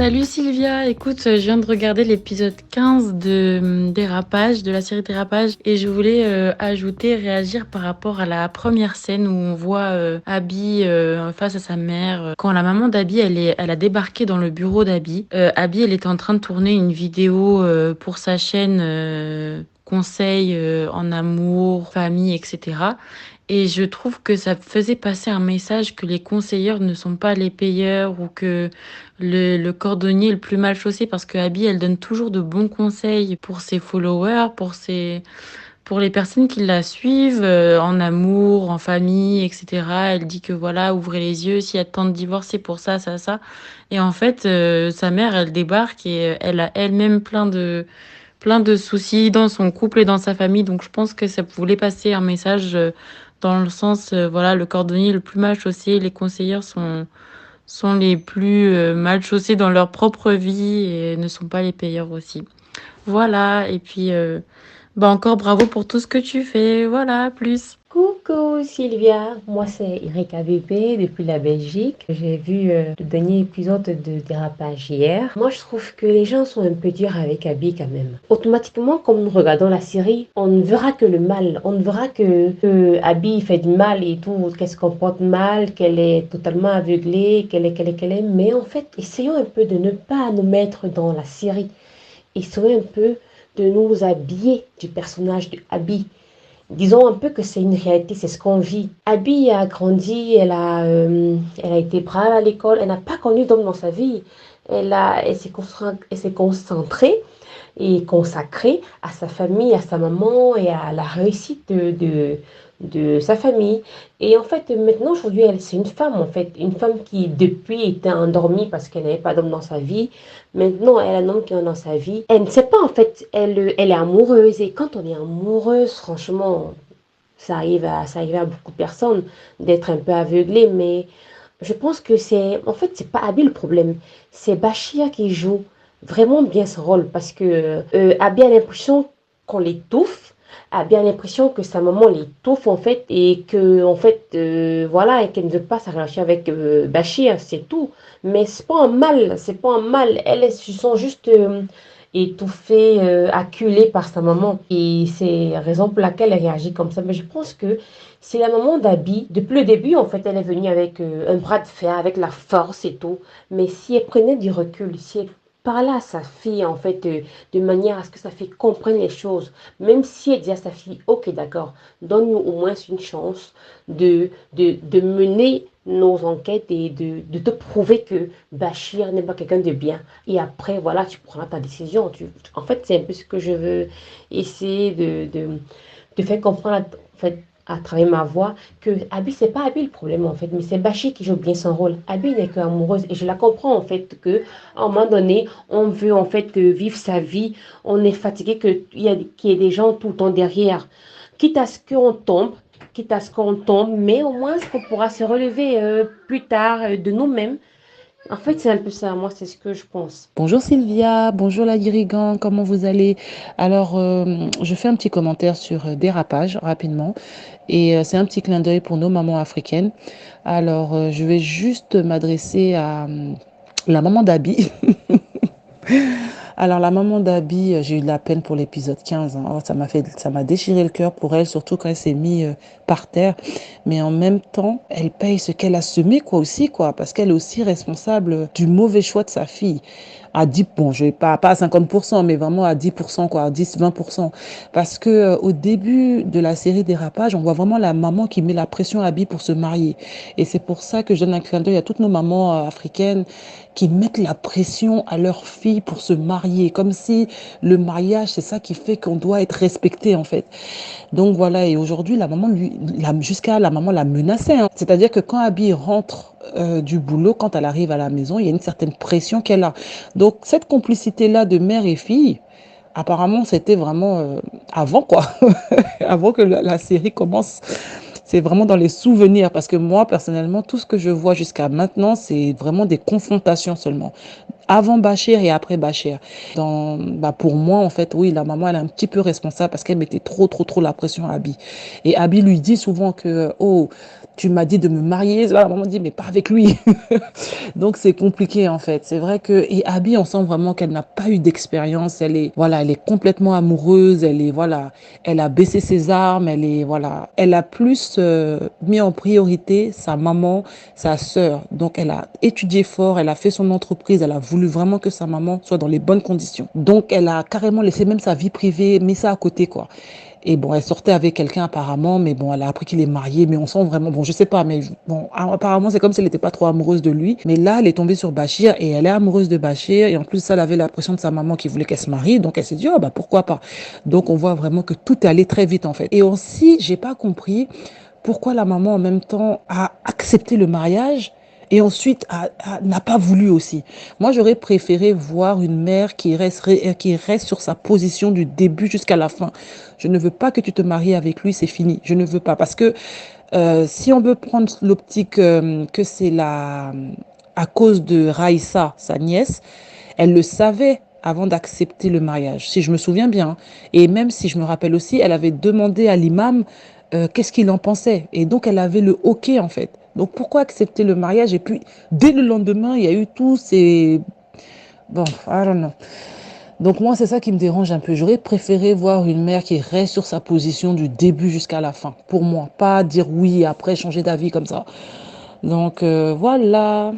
Salut Sylvia, écoute, je viens de regarder l'épisode 15 de Dérapage, de la série Dérapage, et je voulais ajouter, réagir par rapport à la première scène où on voit Abby face à sa mère. Quand la maman d'Abby, elle a débarqué dans le bureau d'Abby. Abby, elle était en train de tourner une vidéo pour sa chaîne conseils en amour, famille, etc. Et je trouve que ça faisait passer un message que les conseilleurs ne sont pas les payeurs ou que le cordonnier est le plus mal chaussé parce que Abby, elle donne toujours de bons conseils pour ses followers, pour les personnes qui la suivent, en amour, en famille, etc. Elle dit que voilà, ouvrez les yeux, s'il y a tant de divorces, c'est pour ça, ça, ça. Et en fait, sa mère, elle débarque et elle a elle-même plein de soucis dans son couple et dans sa famille. Donc je pense que ça voulait passer un message dans le sens, voilà, le cordonnier est le plus mal chaussé, les conseillers sont les plus mal chaussés dans leur propre vie et ne sont pas les payeurs aussi. Voilà, et puis bah encore bravo pour tout ce que tu fais. Voilà, plus. Coucou Sylvia, moi c'est Erika Bébé depuis la Belgique. J'ai vu le dernier épisode de Dérapage hier. Moi je trouve que les gens sont un peu durs avec Abby quand même. Automatiquement, comme nous regardons la série, on ne verra que le mal. On ne verra que Abby fait du mal et tout, qu'elle se comporte mal, qu'elle est totalement aveuglée, qu'elle est. Mais en fait, essayons un peu de ne pas nous mettre dans la série. Essayons un peu de nous habiller du personnage de Abby. Disons un peu que c'est une réalité, c'est ce qu'on vit. Abby a grandi, elle a été brave à l'école, elle n'a pas connu d'homme dans sa vie. Elle s'est concentrée et consacrée à sa famille, à sa maman et à la réussite de sa famille. Et en fait, maintenant, aujourd'hui, c'est une femme, en fait, une femme qui, depuis, était endormie parce qu'elle n'avait pas d'homme dans sa vie. Maintenant, elle a un homme qui est dans sa vie. Elle ne sait pas, en fait, elle est amoureuse. Et quand on est amoureuse, franchement, ça arrive à beaucoup de personnes d'être un peu aveuglée, mais je pense que en fait, c'est pas Abby le problème. C'est Bachir qui joue vraiment bien ce rôle parce que Abby a l'impression qu'on l'étouffe, Abby a l'impression que sa maman l'étouffe en fait et que en fait voilà et qu'elle ne veut pas sa relation avec Bachir, c'est tout. Mais c'est pas un mal, c'est pas un mal. Elles se sont juste étouffée, acculée par sa maman. Et c'est la raison pour laquelle elle réagit comme ça. Mais je pense que c'est la maman d'Abby. Depuis le début, en fait, elle est venue avec un bras de fer, avec la force et tout. Mais si elle prenait du recul, si elle parlait à sa fille, en fait, de manière à ce que sa fille comprenne les choses, même si elle dit à sa fille, ok, d'accord, donne-nous au moins une chance de mener nos enquêtes et de te prouver que Bachir n'est pas quelqu'un de bien. Et après, voilà, tu prends ta décision. En fait, c'est un peu ce que je veux essayer de faire comprendre en fait, à travers ma voix que Abby, c'est pas Abby le problème en fait, mais c'est Bachir qui joue bien son rôle. Abby n'est que amoureuse et je la comprends en fait que à un moment donné, on veut en fait vivre sa vie, on est fatigué qu'il y ait des gens tout le temps derrière, quitte à ce qu'on tombe, mais au moins ce qu'on pourra se relever plus tard de nous-mêmes. En fait, c'est un peu ça, moi, c'est ce que je pense. Bonjour Sylvia, bonjour la dirigeante, comment vous allez? Alors, je fais un petit commentaire sur Dérapage rapidement et c'est un petit clin d'œil pour nos mamans africaines. Alors, je vais juste m'adresser à la maman d'Abby. Alors, la maman d'Abby, j'ai eu de la peine pour l'épisode 15, hein. Oh, ça m'a déchiré le cœur pour elle, surtout quand elle s'est mise par terre. Mais en même temps, elle paye ce qu'elle a semé, quoi, aussi, quoi, parce qu'elle est aussi responsable du mauvais choix de sa fille. À 10, bon, je vais pas à 50%, mais vraiment à 10%, quoi, à 10, 20%. Parce que, au début de la série Dérapage, on voit vraiment la maman qui met la pression à Abby pour se marier. Et c'est pour ça que je donne un clin d'œil à toutes nos mamans africaines qui mettent la pression à leur fille pour se marier, comme si le mariage, c'est ça qui fait qu'on doit être respecté, en fait. Donc voilà, et aujourd'hui, jusqu'à la maman la menaçait, hein. C'est-à-dire que quand Abby rentre du boulot, quand elle arrive à la maison, il y a une certaine pression qu'elle a. Donc cette complicité-là de mère et fille, apparemment, c'était vraiment avant, quoi, avant que la série commence. C'est vraiment dans les souvenirs, parce que moi, personnellement, tout ce que je vois jusqu'à maintenant, c'est vraiment des confrontations seulement. Avant Bachir et après Bachir. Pour moi, en fait, oui, la maman, elle est un petit peu responsable parce qu'elle mettait trop la pression à Abby. Et Abby lui dit souvent que, oh, tu m'as dit de me marier. La maman dit, mais pas avec lui. Donc c'est compliqué en fait. C'est vrai que et Abby, on sent vraiment qu'elle n'a pas eu d'expérience. Elle est complètement amoureuse. Elle a baissé ses armes. Elle a plus mis en priorité sa maman, sa sœur. Donc elle a étudié fort. Elle a fait son entreprise. Elle a voulu vraiment que sa maman soit dans les bonnes conditions. Donc elle a carrément laissé même sa vie privée, mis ça à côté quoi. Et bon, elle sortait avec quelqu'un apparemment, mais bon, elle a appris qu'il est marié, mais on sent vraiment, bon, je sais pas, mais bon, apparemment, c'est comme si elle n'était pas trop amoureuse de lui. Mais là, elle est tombée sur Bachir et elle est amoureuse de Bachir. Et en plus, ça, elle avait la pression de sa maman qui voulait qu'elle se marie. Donc, elle s'est dit, oh, bah, pourquoi pas. Donc, on voit vraiment que tout est allé très vite, en fait. Et aussi, j'ai pas compris pourquoi la maman, en même temps, a accepté le mariage et ensuite n'a pas voulu aussi. Moi, j'aurais préféré voir une mère qui reste sur sa position du début jusqu'à la fin. Je ne veux pas que tu te maries avec lui, c'est fini. Je ne veux pas. Parce que si on veut prendre l'optique que à cause de Raïssa, sa nièce, elle le savait avant d'accepter le mariage, si je me souviens bien. Et même si je me rappelle aussi, elle avait demandé à l'imam qu'est-ce qu'il en pensait. Et donc, elle avait le OK, en fait. Donc, pourquoi accepter le mariage? Et puis, dès le lendemain, il y a eu tous ces... Bon, I don't know. Donc, moi, c'est ça qui me dérange un peu. J'aurais préféré voir une mère qui reste sur sa position du début jusqu'à la fin. Pour moi, pas dire oui et après changer d'avis comme ça. Donc, voilà.